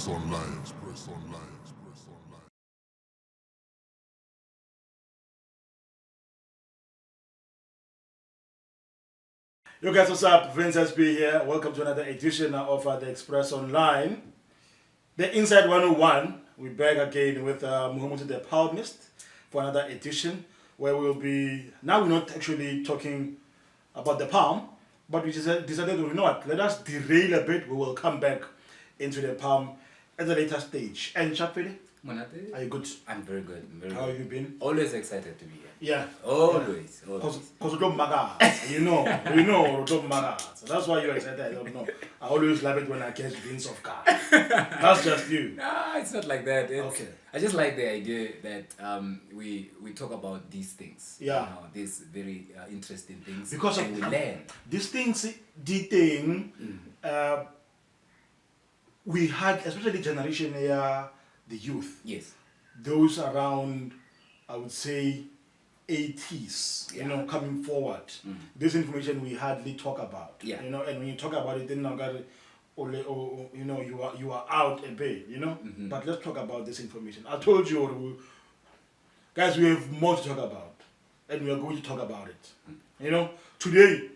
Express Online. Express Online. Express Online. Yo guys, what's up? Vince SB here. Welcome to another edition of the Express Online. The Inside 101. We're back again with Muhammad the Palmist for another edition where we'll be... Now we're not actually talking about the palm, but we just decided, you know what, let us derail a bit. We will come back into the palm at a later stage. And Chapeli, Monate? are you good? I'm very good. How have you been? Always excited to be here. Yeah. Always. Because you don't maga. You know, you don't maga. So that's why you're excited. I don't know. I always love it when I catch Vince of car. That's just you. Nah, it's not like that. Okay. I just like the idea that we talk about these things. Yeah. You know, these very interesting things. Because and we learn. These things, the thing, we had, especially generation here, the youth, Yes. those around, I would say, 80s, you know, coming forward. This information we hardly talk about. Yeah. You know, and when you talk about it, then now got you know, you are out a bit, you know. But let's talk about this information. I told you, guys, we have more to talk about, and we are going to talk about it. You know, today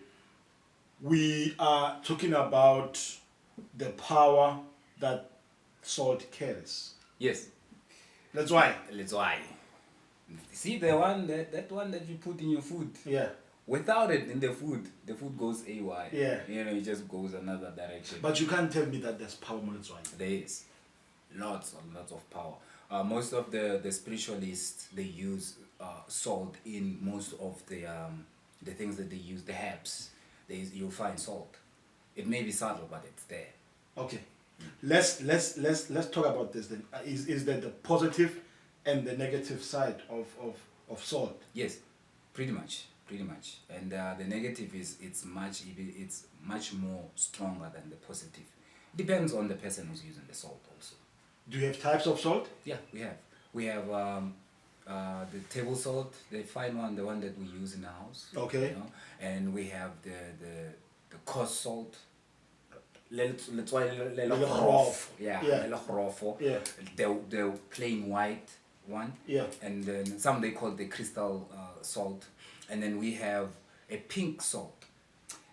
we are talking about the power that salt carries. Yes. That's why. That's why. See the one that one that you put in your food. Yeah. Without it in the food goes AY. Yeah. You know, it just goes another direction. But you can't tell me that there's power more. That's why. There is lots and lots of power. Most of the spiritualists, they use salt in most of the things that they use. The herbs, you'll find salt. It may be subtle, but it's there. Okay. Let's talk about this then. Is there the positive and the negative side of salt? Yes, pretty much. And the negative is it's much more stronger than the positive. Depends on the person who's using the salt also. Do you have types of salt? Yeah, we have. We have the table salt, the fine one, the one that we use in the house. Okay. You know? And we have the coarse salt. Yeah. The plain white one. Yeah. And then some they call the crystal salt. And then we have a pink salt.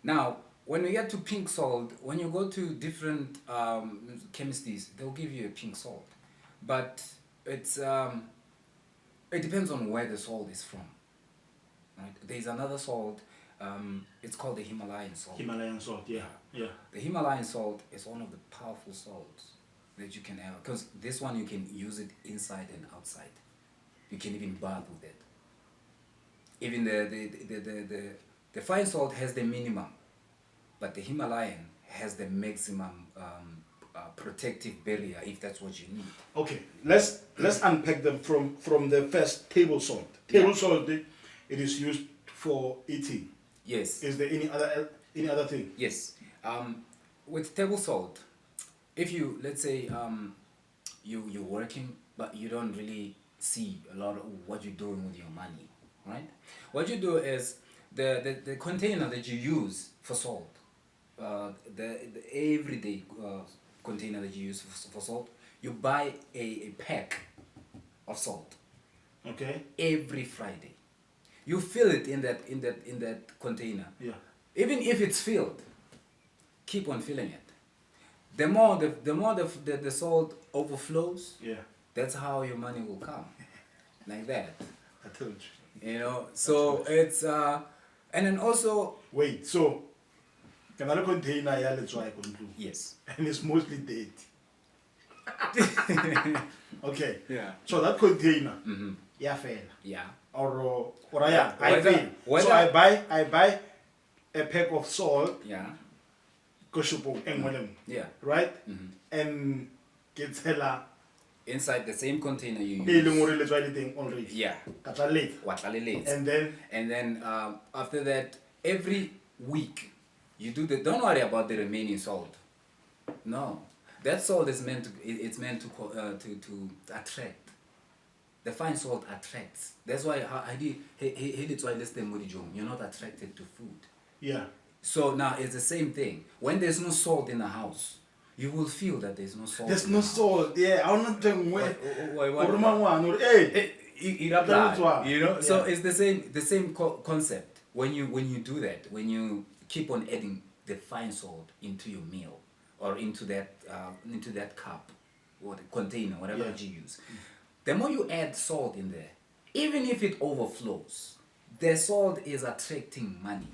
Now, when we get to pink salt, when you go to different chemistries, they'll give you a pink salt. But it depends on where the salt is from. Right? There's another salt, it's called the Himalayan salt. Himalayan salt, yeah. Yeah. The Himalayan salt is one of the powerful salts that you can have, because this one you can use it inside and outside. You can even bath with it. Even the fine salt has the minimum, but the Himalayan has the maximum protective barrier, if that's what you need. Okay, let's unpack them from the first table salt. Table salt, it is used for eating. Yes. Is there any other thing? Yes. With table salt, if you, let's say, you're working, but you don't really see a lot of what you're doing with your money, right? What you do is the container that you use for salt, the everyday container that you use for salt, you buy a pack of salt. Okay. Every Friday, you fill it in that container. Yeah. Even if it's filled, keep on filling it. The more the salt overflows, Yeah. that's how your money will come, like that. I told you. You know, so it's and then also Wait, so another container here, let's try do. yes. And it's mostly dead. Okay. Yeah. So that container, yeah, fair. Yeah. Or yeah, I Whether- fail. whether- So I buy a pack of salt, Yeah. koshupo engwelem, Yeah. right? And get hella Inside the same container you e leng use. hore le tswa le teng already. Yeah. Ka tla late. And And then after that, every week you do the. Don't worry about the remaining salt. No, that salt is meant to. It's meant to attract. The fine salt attracts. That's why I did. You're not attracted to food. yeah. So now it's the same thing. When there's no salt in the house, you will feel that there's no salt. There's in no the house. salt. Yeah, I'm not telling where. What- Hey, it applies, you know. So Yeah. it's the same concept. When you do that, when you keep on adding the fine salt into your meal or into that cup or the container, whatever Yeah. that you use, the more you add salt in there, even if it overflows, the salt is attracting money.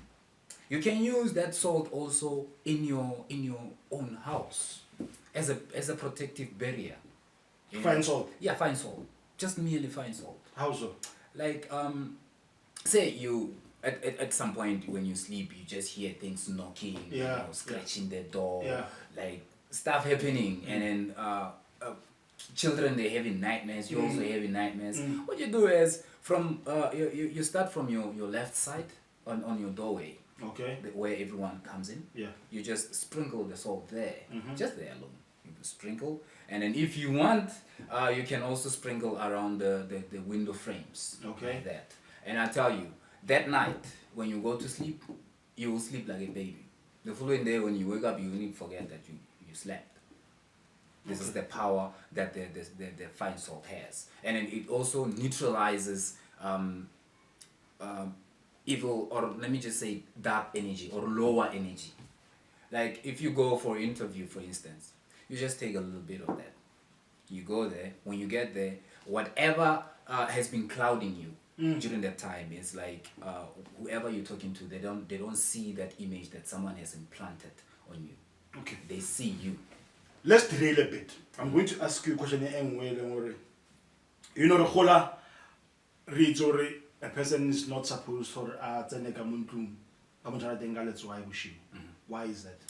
You can use that salt also in your own house as a protective barrier. You Fine know? salt? Yeah, fine salt. Just merely fine salt. How so? Like say you at some point when you sleep you just hear things knocking, Yeah, scratching the door, Yeah. like stuff happening, and then children, they're having nightmares, you also having nightmares. What you do is from you start from your left side on your doorway, Okay. where everyone comes in. Yeah. You just sprinkle the salt there, just there alone. You sprinkle, and then if you want, you can also sprinkle around the window frames. Okay. Like that. And I tell you, that night when you go to sleep, you will sleep like a baby. The following day when you wake up, you will forget that you slept. This is the power that the fine salt has, and then it also neutralizes evil, or let me just say dark energy or lower energy. Like if you go for an interview, for instance, you just take a little bit of that. You go there. When you get there, whatever has been clouding you during that time, is like whoever you're talking to, they don't see that image that someone has implanted on you. Okay. They see you. Let's derail a bit. I'm going to ask you a question anyway. You know the whole reads or a person is not supposed for why is that?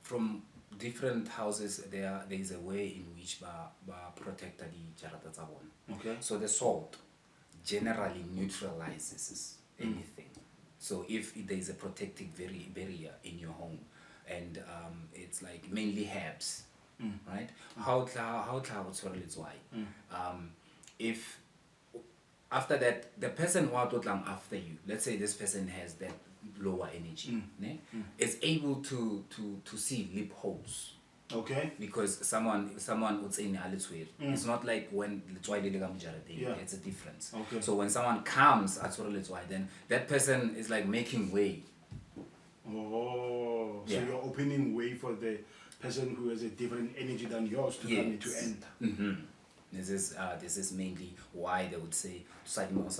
From different houses, there is a way in which ba protected the jarata tsa bona. Okay. So the salt generally neutralizes anything. So if there is a protective barrier in your home, and it's like mainly herbs, right? How it's why? If after that the person who after you, let's say this person has that lower energy, is able to see loopholes. Okay. Because someone would say it's not like when Yeah. it's a difference. Okay. So when someone comes at then that person is like making way. Oh, so Yeah. you're opening way for the person who has a different energy than yours to come in to enter. This is mainly why they would say you know,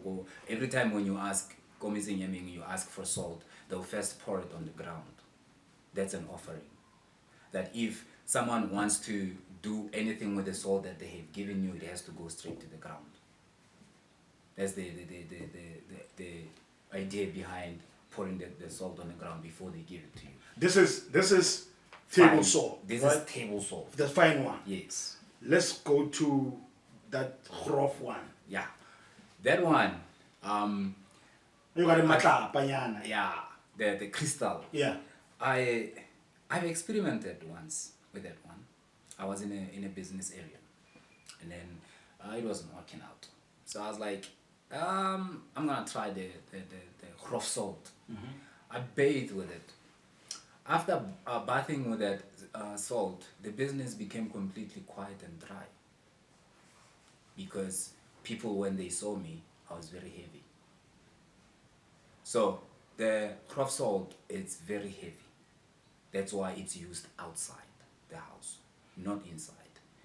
go. Every time when you ask you ask for salt, they'll first pour it on the ground. That's an offering. That if someone wants to do anything with the salt that they have given you, it has to go straight to the ground. That's the idea behind pouring the salt on the ground before they give it to you. This is table Fine. salt. This right? is table salt. The fine one. Yes. Let's go to that rough one. Yeah. That one, You got a matlapanyana. yeah, the crystal. Yeah. I've experimented once with that one. I was in a business area, and then it wasn't working out. So I was like, I'm gonna try the rough salt. I bathed with it. After bathing with that salt, the business became completely quiet and dry. Because people, when they saw me, I was very heavy. So the rough salt is very heavy. That's why it's used outside the house, not inside.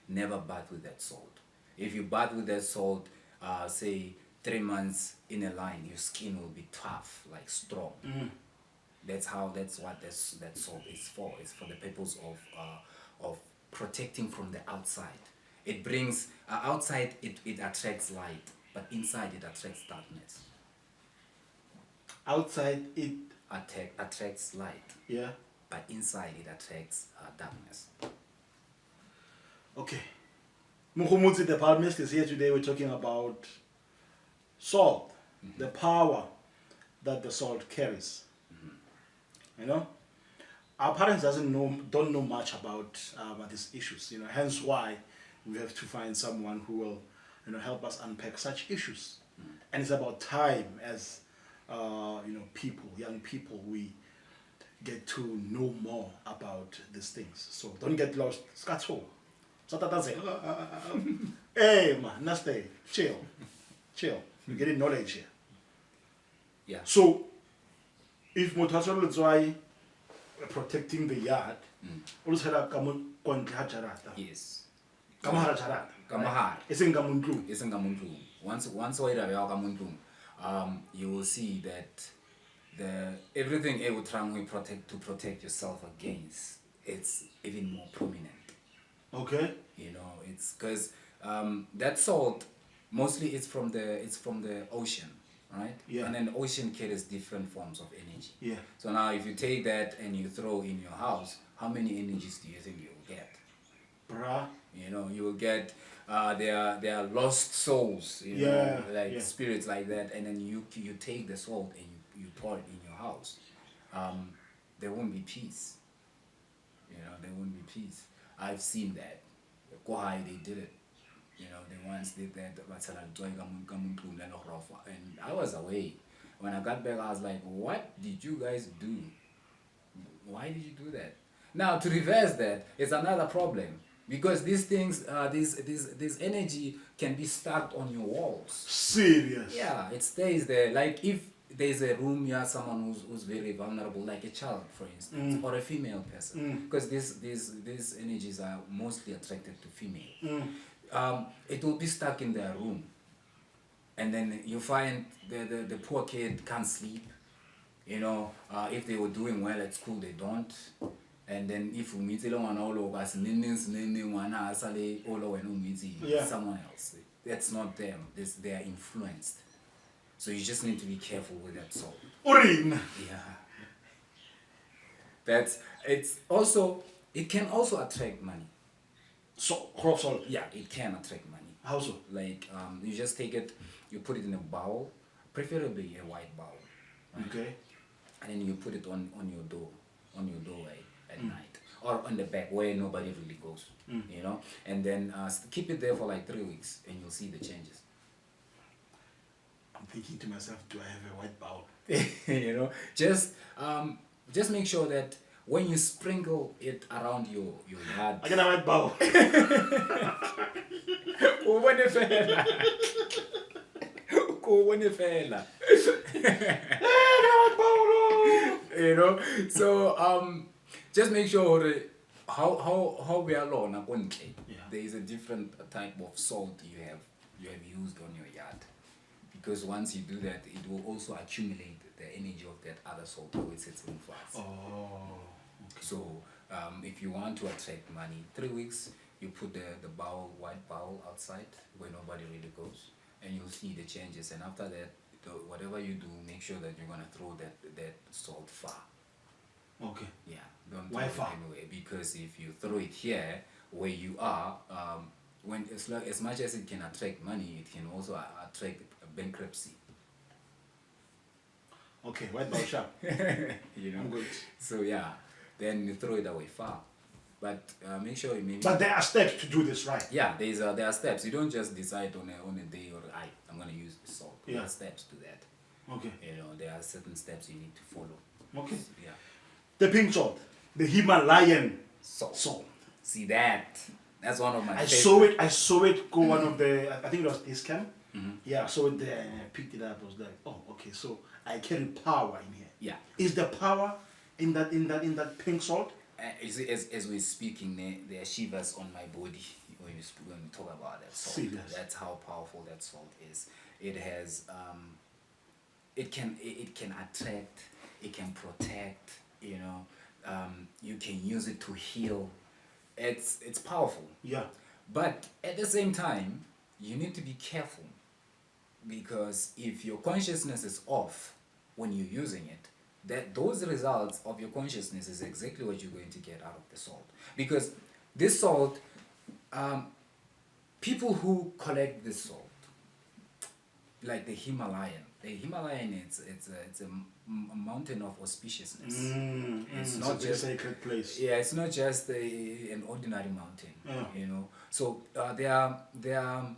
Never bath with that salt. If you bath with that salt, say 3 months in a line, your skin will be tough, like strong. That's what that salt is for. It's for the purpose of protecting from the outside. It brings outside it attracts light, but inside it attracts darkness. Outside it. Attracts light. Yeah. But inside it attracts darkness. Okay. Mukhumutsi, the palmist, is here today. We're talking about salt, the power that the salt carries. You know, our parents don't know much about these issues. You know, hence why we have to find someone who will, help us unpack such issues. And it's about time, as people, young people, we get to know more about these things. So don't get lost. Skatso. So that say, hey man, naste, chill, chill. You're getting knowledge here. Yeah. So if motasolo is why protecting the yard, also have kontle ha jarata. Yes. Kamahara jarata. Kamahara. Isn't kamuntu. Isn't kamuntu. Once you will see that the everything able to protect yourself against, it's even more prominent. Okay. You know, it's because that salt mostly it's from the ocean, right? Yeah. And then ocean carries different forms of energy. Yeah. So now if you take that and you throw in your house, how many energies do you think you will get? Bruh. You know, you will get there are lost souls, you Yeah, know, like yeah. spirits like that, and then you take the salt and you pour it in your house. There won't be peace. You know, there won't be peace. I've seen that. Kohai, they did it. You know, they once did that. And I was away. When I got back, I was like, what did you guys do? Why did you do that? Now, to reverse that, it's another problem. Because these things, this energy can be stuck on your walls. Serious. Yeah, it stays there. Like if there's a room, you have someone who's very vulnerable, like a child, for instance, or a female person, because these energies are mostly attracted to female. It will be stuck in their room, and then you find the poor kid can't sleep. You know, if they were doing well at school, they don't. And then if you meet someone else, that's not them. They are influenced. So you just need to be careful with that soul. Urin. Yeah. It can also attract money. So crop salt. Yeah, it can attract money. How so? Like you just take it, you put it in a bowl, preferably a white bowl. Right? Okay. And then you put it on your doorway at night, or on the back where nobody really goes. You know, and then keep it there for like 3 weeks, and you'll see the changes. I'm thinking to myself, do I have a white bowl? You know, just make sure that when you sprinkle it around your yard. I get a white bowl. You know, so just make sure how we are alone. There is a different type of salt you have used on your yard, because once you do that, it will also accumulate the energy of that other salt which sits in fast. Oh. Okay. So if you want to attract money, 3 weeks you put the white bowl outside where nobody really goes, and you'll see the changes. And after that, whatever you do, make sure that you're gonna throw that salt far. Okay. Yeah, don't Why throw far? it anywhere, because if you throw it here where you are, when as much as it can attract money, it can also attract bankruptcy. Okay, white bowl sharp. You know. I'm good. So yeah, then you throw it away far, but make sure you maybe. But there are steps to do this right. Yeah, there are steps. You don't just decide on a day or I'm gonna use the salt. There Yeah. are steps to that. Okay. You know, there are certain steps you need to follow. Okay. Yeah. The pink salt, the Himalayan Salt. salt. See that? That's one of my. I favorite. saw it go one of the, I think it was this camp. Yeah, I saw it there and I picked it up. I was like, oh, okay, so I carry power in here. Yeah. Is the power in that pink salt? You see, as we're speaking, there are shivers on my body when we talk about that salt. Serious? That's how powerful that salt is. It has it can attract, it can protect. You know, you can use it to heal. It's powerful. Yeah. But at the same time, you need to be careful, because if your consciousness is off when you're using it, those results of your consciousness is exactly what you're going to get out of the salt. Because this salt, people who collect this salt, like the Himalayan, it's a mountain of auspiciousness. It's not a very just sacred place. Yeah, it's not just an ordinary mountain. Yeah. You know, so there are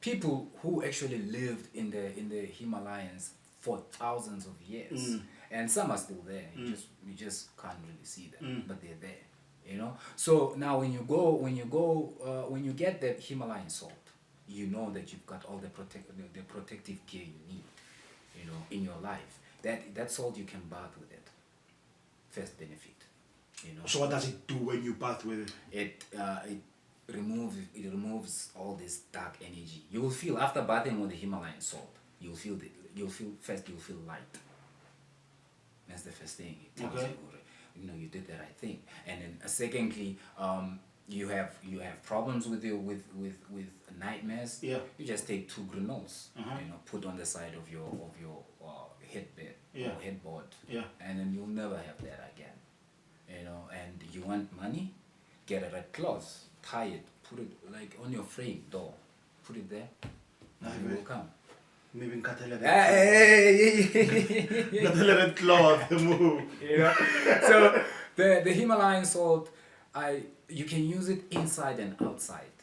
people who actually lived in the Himalayas for thousands of years, and some are still there. You just can't really see them, but they're there. You know. So now when you get that Himalayan salt, you know that you've got all the protective gear you need. You know, in your life, that salt you can bath with it. First benefit. You know. So what does it do when you bath with it? It removes all this dark energy. You will feel after bathing with the Himalayan salt, you'll feel light. That's the first thing it tells Okay. you. You know, you did the right thing. And then secondly, you have problems with nightmares. Yeah. You just take 2 granules, Uh-huh. you know, put on the side of your headbed Yeah. or headboard. Yeah. And then you'll never have that again. You know, and you want money, get a red cloth, tie it, put it like on your frame door, put it there, and it will come. Maybe in Hey! red cloth, move. You know? So the Himalayan salt, you can use it inside and outside.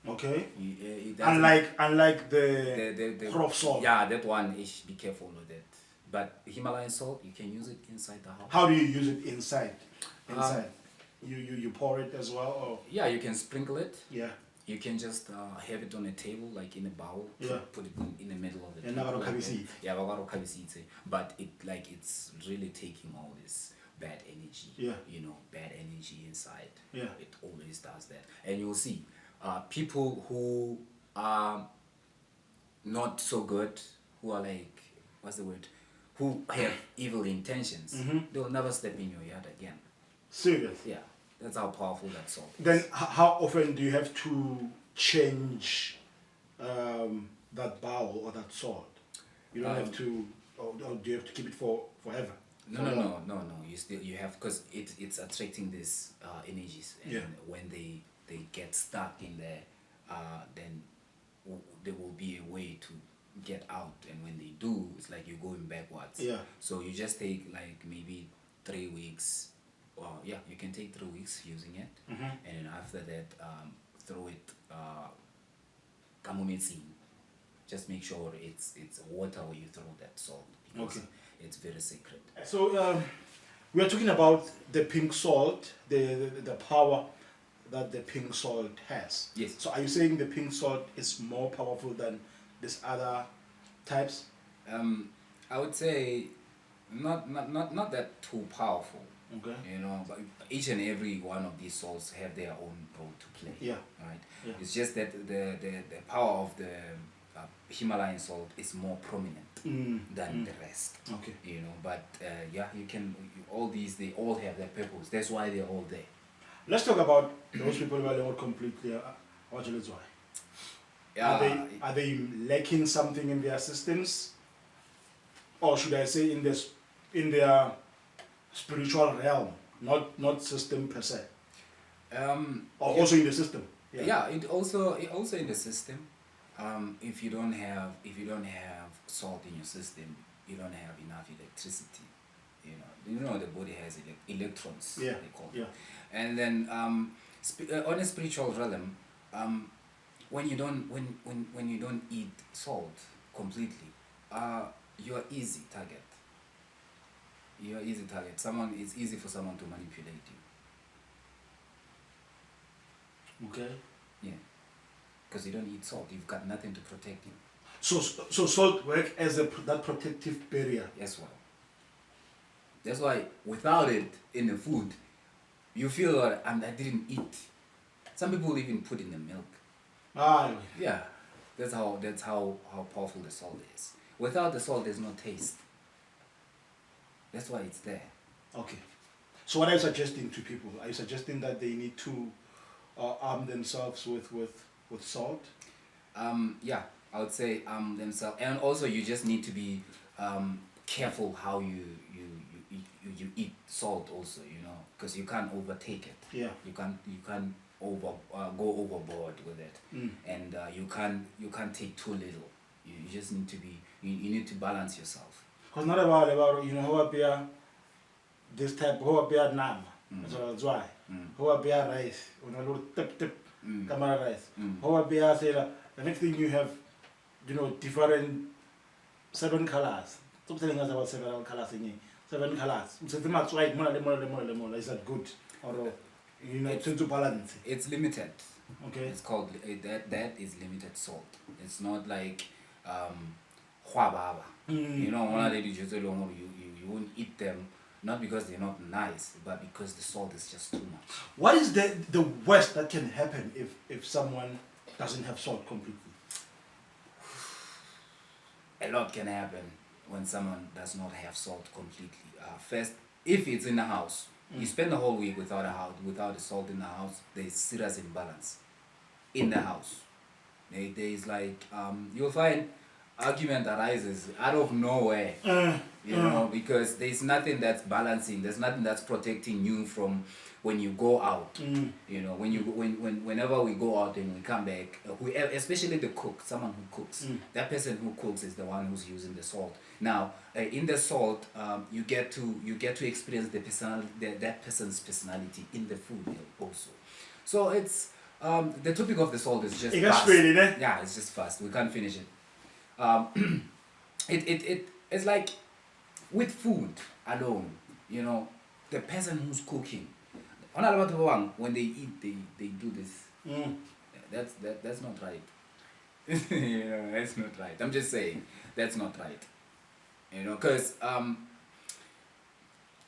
Okay. It doesn't- Unlike the crop salt. Yeah, that one is be careful with it. But Himalayan salt, you can use it inside the house. How do you use it inside? You pour it as well, or Yeah, you can sprinkle it. yeah. You can just have it on a table, like in a bowl. Yeah. Put it in the middle of the Yeah, table. nakaro Yeah, bakaro kabisitse. But it's really taking all this bad energy. Yeah. You know, bad energy inside. Yeah. It always does that. And you'll see, people who are not so good, who are like, what's the word? Who have evil intentions, they'll never step in your yard again. Serious. Yeah. That's how powerful that salt is. Then how often do you have to change that bowl or that salt? You don't have to, or do you have to keep it for forever? No. You have, because it's attracting these energies, and Yeah. when they get stuck in there, then there will be a way to get out, and when they do, it's like you're going backwards. Yeah. So you just take like maybe 3 weeks. Well, yeah, you can take 3 weeks using it, and then after that, throw it kamometsing. Just make sure it's water where you throw that salt, because Okay. it's very sacred. So we are talking about the pink salt, the power that the pink salt has. Yes. So are you saying the pink salt is more powerful than these other types? I would say not that too powerful. Okay. You know, but each and every one of these salts have their own role to play. Yeah. Right. Yeah. It's just that the power of the Himalayan salt is more prominent than the rest. Okay. You know, but yeah, all these, they all have their purpose. That's why they're all there. Let's talk about those people who are not completely. Why? Yeah. Are they lacking something in their systems, or should I say in their spiritual realm, not system per se, or also in the system? Yeah, it also in the system. If you don't have salt in your system, you don't have enough electricity. You know the body has electrons. Yeah. They call it. Yeah. And then on a spiritual realm, when you don't eat salt completely, you are easy target. You are easy target. It's easy for someone to manipulate you. Okay. Yeah. Because you don't eat salt, you've got nothing to protect you. So salt work as that protective barrier. Yes, well. That's why without it in the food, you feel that I didn't eat. Some people even put in the milk. Ah. Yeah, that's how powerful the salt is. Without the salt, there's no taste. That's why it's there. Okay. So what are you suggesting to people? Are you suggesting that they need to arm themselves with salt? Yeah, I would say themselves, and also you just need to be careful how you eat salt also, because you can't overtake it. Yeah. You can't go overboard with it, and you can't take too little. You just need to be you need to balance yourself. Because not about how appear this type, how appear nam, that's why. How appear rice, little tip camera rice. How appear say the next thing you have, different 7 colors. Stop telling us about several colors in 7 colors. It's much right, more, is that good? Or you know, to balance. It's limited. Okay. It's called that is limited salt. It's not like huababa. You know, one of the you won't eat them not because they're not nice, but because the salt is just too much. What is the worst that can happen if someone doesn't have salt completely? A lot can happen when someone does not have salt completely. First, if it's in the house, you spend the whole week without the salt in the house. There's serious imbalance in the house. There's like you'll find argument arises out of nowhere. You know, because there's nothing that's balancing. There's nothing that's protecting you from when you go out. You know, whenever we go out and we come back, especially the cook, someone who cooks, that person who cooks is the one who's using the salt. Now, in the salt, you get to experience that person's personality in the food also. So it's the topic of the salt is just fast. Yeah, it's just fast. We can't finish it. It's like with food alone, you know, the person who's cooking. When they eat, they do this. That's not right. You know, that's not right. I'm just saying that's not right. You know, because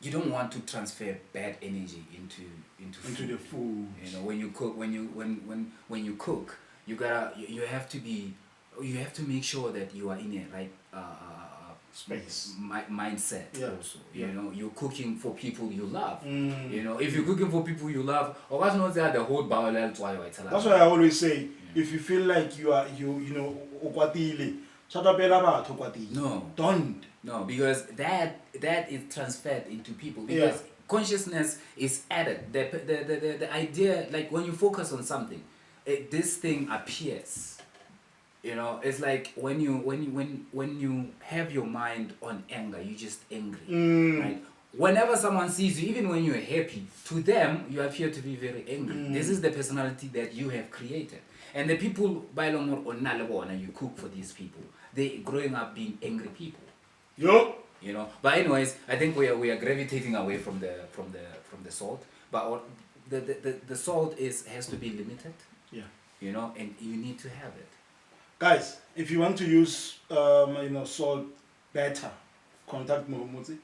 you don't want to transfer bad energy into the food. You know, when you cook, when you cook, you have to make sure that you are in a right space mindset also. You know, you're cooking for people you love. You know, if you're cooking for people you love, or what's not there the whole bowl. That's why I always say, if you feel like you know no, don't. No, because that is transferred into people, because consciousness is added. The idea, like when you focus on something, this thing appears. You know, it's like when you have your mind on anger, you're just angry, right? Whenever someone sees you, even when you're happy, to them you appear to be very angry. This is the personality that you have created, and the people by long or and you cook for these people, they growing up being angry people. Yo. You know, but anyways, I think we are gravitating away from the salt, but the salt has to be limited. Yeah. You know, and you need to have it. Guys, if you want to use salt better, contact Muhumuzi,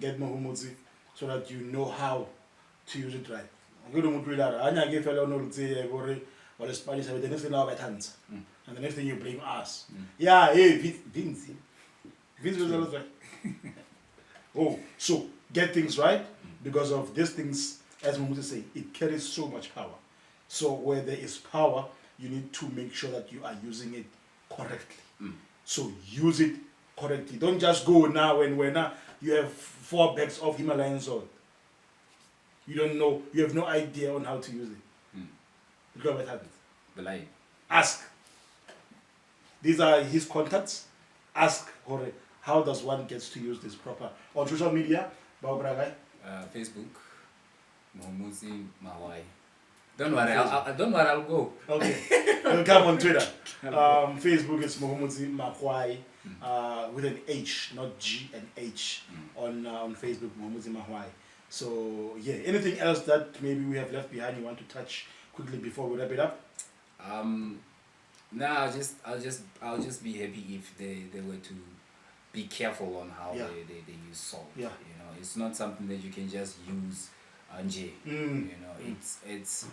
get Muhumuzi, so that you know how to use it right. And the next thing you blame us. Yeah, hey, Vince. Vince was always right. Oh, so get things right, because of these things, as Muhumuzi say, it carries so much power. So where there is power, you need to make sure that you are using it correctly. So use it correctly. Don't just go now when you have 4 bags of Himalayan salt. You don't know, you have no idea on how to use it. Look at what happens. Ask. These are his contacts. Ask, how does one get to use this proper? On social media, Facebook, Muhumuzi Mawai. Don't worry, I'll go. Okay. We'll come on Twitter. Facebook is Muhumuzi Mahwai with an H, not G, and H on Facebook, Muhumuzi Mahwai. So yeah, anything else that maybe we have left behind you want to touch quickly before we wrap it up? No, I'll just be happy if they were to be careful on how they use salt. Yeah. You know, it's not something that you can just use anje. You know, it's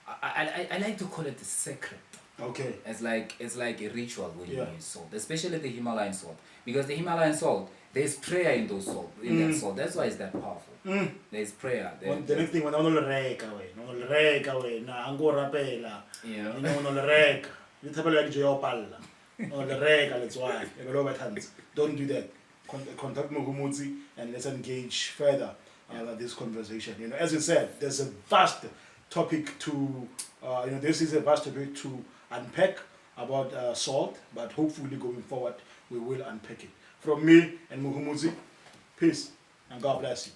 I like to call it a secret. Okay. It's like a ritual when you use salt, especially the Himalayan salt, because the Himalayan salt, there's prayer in those salt, in that salt. That's why it's that powerful. There's prayer. The next thing when no reka we na angora pela. You know no reka. You tabela di jo palla. No reka, that's why. Don't do that. Contact Muhumuzi and let's engage further this conversation. You know, as you said, there's a vast topic to this is a vast topic to unpack about salt, but hopefully going forward we will unpack it. From me and Muhumuzi, peace and God bless you.